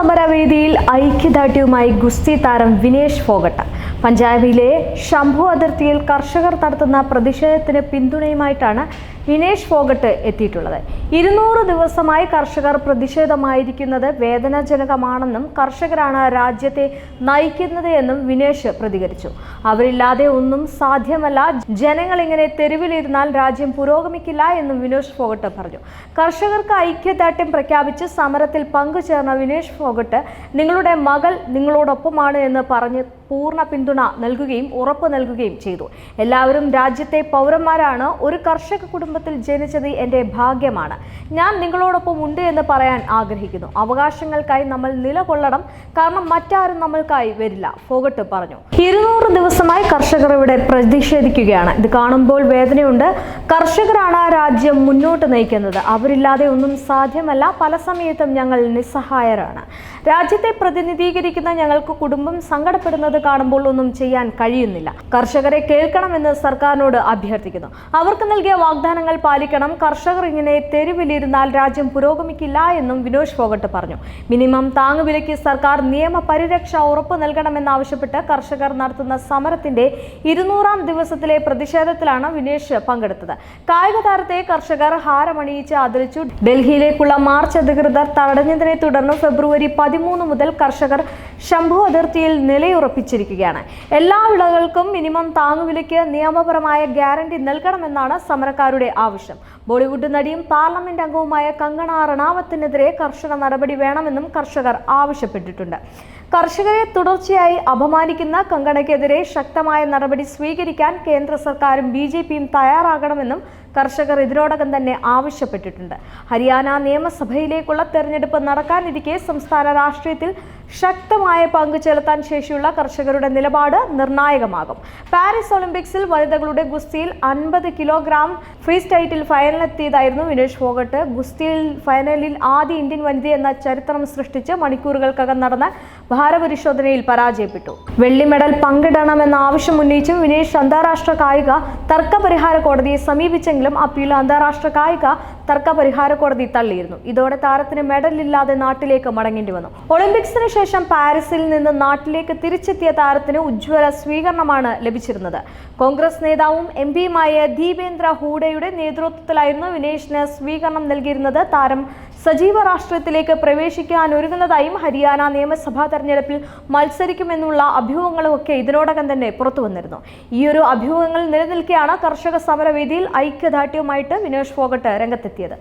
സമരവേദിയിൽ ഐക്യദാർഢ്യവുമായി ഗുസ്തി താരം വിനേഷ് ഫോഗട്ട്. പഞ്ചാബിലെ ശംഭു അതിർത്തിയിൽ കർഷകർ നടത്തുന്ന പ്രതിഷേധത്തിന് പിന്തുണയുമായിട്ടാണ് വിനേഷ് ഫോഗട്ട് എത്തിയിട്ടുള്ളത്. 200 ദിവസമായി കർഷകർ പ്രതിഷേധമായിരിക്കുന്നത് വേദനാജനകമാണെന്നും കർഷകരാണ് രാജ്യത്തെ നയിക്കുന്നത് എന്നും വിനേഷ് പ്രതികരിച്ചു. അവരില്ലാതെ ഒന്നും സാധ്യമല്ല, ജനങ്ങൾ ഇങ്ങനെ തെരുവിലിരുന്നാൽ രാജ്യം പുരോഗമിക്കില്ല എന്നും വിനേഷ് ഫോഗട്ട് പറഞ്ഞു. കർഷകർക്ക് ഐക്യദാർഢ്യം പ്രഖ്യാപിച്ച് സമരത്തിൽ പങ്കുചേർന്ന വിനേഷ് ഫോഗട്ട് നിങ്ങളുടെ മകൾ നിങ്ങളോടൊപ്പമാണ് എന്ന് പറഞ്ഞ് പൂർണ്ണ പിന്തുണ നൽകുകയും ഉറപ്പ് നൽകുകയും ചെയ്തു. എല്ലാവരും രാജ്യത്തെ പൗരന്മാരാണ്. ഒരു കർഷക കുടുംബത്തിൽ ജനിച്ചത് എൻ്റെ ഭാഗ്യമാണ്. ഞാൻ നിങ്ങളോടൊപ്പം ഉണ്ട് എന്ന് പറയാൻ ആഗ്രഹിക്കുന്നു. അവകാശങ്ങൾക്കായി നമ്മൾ നിലകൊള്ളണം, കാരണം മറ്റാരും നമ്മൾക്കായി വരില്ല, ഫോഗട്ട് പറഞ്ഞു. 200 ദിവസമായി കർഷകർ ഇവിടെ പ്രതിഷേധിക്കുകയാണ്. ഇത് കാണുമ്പോൾ വേദനയുണ്ട്. കർഷകരാണ് രാജ്യം മുന്നോട്ട് നയിക്കുന്നത്. അവരില്ലാതെ ഒന്നും സാധ്യമല്ല. പല സമയത്തും ഞങ്ങൾ നിസ്സഹായരാണ്. രാജ്യത്തെ പ്രതിനിധീകരിക്കുന്ന ഞങ്ങൾക്ക് കുടുംബം സങ്കടപ്പെടുന്നത് കാണുമ്പോൾ ഒന്നും ചെയ്യാൻ കഴിയുന്നില്ല. കർഷകരെ കേൾക്കണമെന്ന് സർക്കാരിനോട് അഭ്യർത്ഥിക്കുന്നു. അവർക്ക് നൽകിയ വാഗ്ദാനങ്ങൾ പാലിക്കണം. കർഷകർ ഇങ്ങനെ തെരുവിലിരുന്നാൽ രാജ്യം പുരോഗമിക്കില്ല എന്നും വിനേഷ് ഫോഗട്ട് പറഞ്ഞു. മിനിമം താങ്ങുവിലയ്ക്ക് സർക്കാർ നിയമ പരിരക്ഷ ഉറപ്പു നൽകണമെന്നാവശ്യപ്പെട്ട് കർഷകർ നടത്തുന്ന സമരത്തിന്റെ 200ാം ദിവസത്തിലെ പ്രതിഷേധത്തിലാണ് വിനേഷ് പങ്കെടുത്തത്. കായിക താരത്തെ കർഷകർ ഹാരമണിയിച്ച് ആദരിച്ചു. ഡൽഹിയിലേക്കുള്ള മാർച്ച് അധികൃതർ തടഞ്ഞതിനെ തുടർന്ന് ഫെബ്രുവരി 13 മുതൽ കർഷകർ ശംഭു അതിർത്തിയിൽ നിലയുറപ്പിച്ചിരിക്കുകയാണ്. എല്ലാ വിളകൾക്കും മിനിമം താങ്ങുവിലയ്ക്ക് നിയമപരമായ ഗ്യാരണ്ടി നൽകണമെന്നാണ് സമരക്കാരുടെ ആവശ്യം. ബോളിവുഡ് നടിയും പാർലമെന്റ് അംഗവുമായ കങ്കണ റണാവത്തിനെതിരെ കർശന നടപടി വേണമെന്നും കർഷകർ ആവശ്യപ്പെട്ടിട്ടുണ്ട്. കർഷകരെ തുടർച്ചയായി അപമാനിക്കുന്ന കങ്കണയ്ക്കെതിരെ ശക്തമായ നടപടി സ്വീകരിക്കാൻ കേന്ദ്ര സർക്കാരും BJPയും തയ്യാറാകണമെന്നും കർഷകർ ഇതിനോടകം തന്നെ ആവശ്യപ്പെട്ടിട്ടുണ്ട്. ഹരിയാന നിയമസഭയിലേക്കുള്ള തെരഞ്ഞെടുപ്പ് നടക്കാനിരിക്കെ സംസ്ഥാന രാഷ്ട്രീയത്തിൽ ശക്തമായ പങ്ക് ചെലുത്താൻ ശേഷിയുള്ള കർഷകരുടെ നിലപാട് നിർണായകമാകും. പാരീസ് ഒളിമ്പിക്സിൽ വനിതകളുടെ ഗുസ്തിയിൽ 50 കിലോഗ്രാം ഫ്രീ സ്റ്റൈലിൽ ഫൈനലെത്തിയതായിരുന്നു വിനേഷ് ഫോഗട്ട്. ഗുസ്തിയിൽ ഫൈനലിൽ ആദ്യ ഇന്ത്യൻ വനിത എന്ന ചരിത്രം സൃഷ്ടിച്ച് മണിക്കൂറുകൾക്കകം നടന്ന ഭാരപരിശോധനയിൽ പരാജയപ്പെട്ടു. വെള്ളി മെഡൽ പങ്കിടണമെന്ന ആവശ്യം ഉന്നയിച്ചും വിനേഷ് അന്താരാഷ്ട്ര കായിക തർക്ക പരിഹാര കോടതിയെ സമീപിച്ചെങ്കിലും അപ്പീൽ അന്താരാഷ്ട്ര കായിക തർക്ക പരിഹാര കോടതി തള്ളിയിരുന്നു. ഇതോടെ താരത്തിന് മെഡൽ ഇല്ലാതെ നാട്ടിലേക്ക് മടങ്ങേണ്ടി വന്നു. ഒളിമ്പിക്സിന് ശേഷം പാരീസിൽ നിന്ന് നാട്ടിലേക്ക് തിരിച്ചെത്തിയ താരത്തിന് ഉജ്ജ്വല സ്വീകരണമാണ് ലഭിച്ചിരുന്നത്. കോൺഗ്രസ് നേതാവും MPയുമായ ദീപേന്ദ്ര ഹൂഡയുടെ നേതൃത്വത്തിലായിരുന്നു വിനേഷിന് സ്വീകരണം നൽകിയിരുന്നത്. താരം സജീവ രാഷ്ട്രീയത്തിലേക്ക് പ്രവേശിക്കാൻ ഒരുങ്ങുന്നതായും ഹരിയാന നിയമസഭാ തെരഞ്ഞെടുപ്പിൽ മത്സരിക്കുമെന്നുള്ള അഭ്യൂഹങ്ങളുമൊക്കെ ഇതിനോടകം തന്നെ പുറത്തു വന്നിരുന്നു. ഈയൊരു അഭ്യൂഹങ്ങൾ നിലനിൽക്കെയാണ് കർഷക സമരവേദിയിൽ ഐക്യദാർഢ്യവുമായിട്ട് വിനേഷ് ഫോഗട്ട് രംഗത്തെത്തിയത്.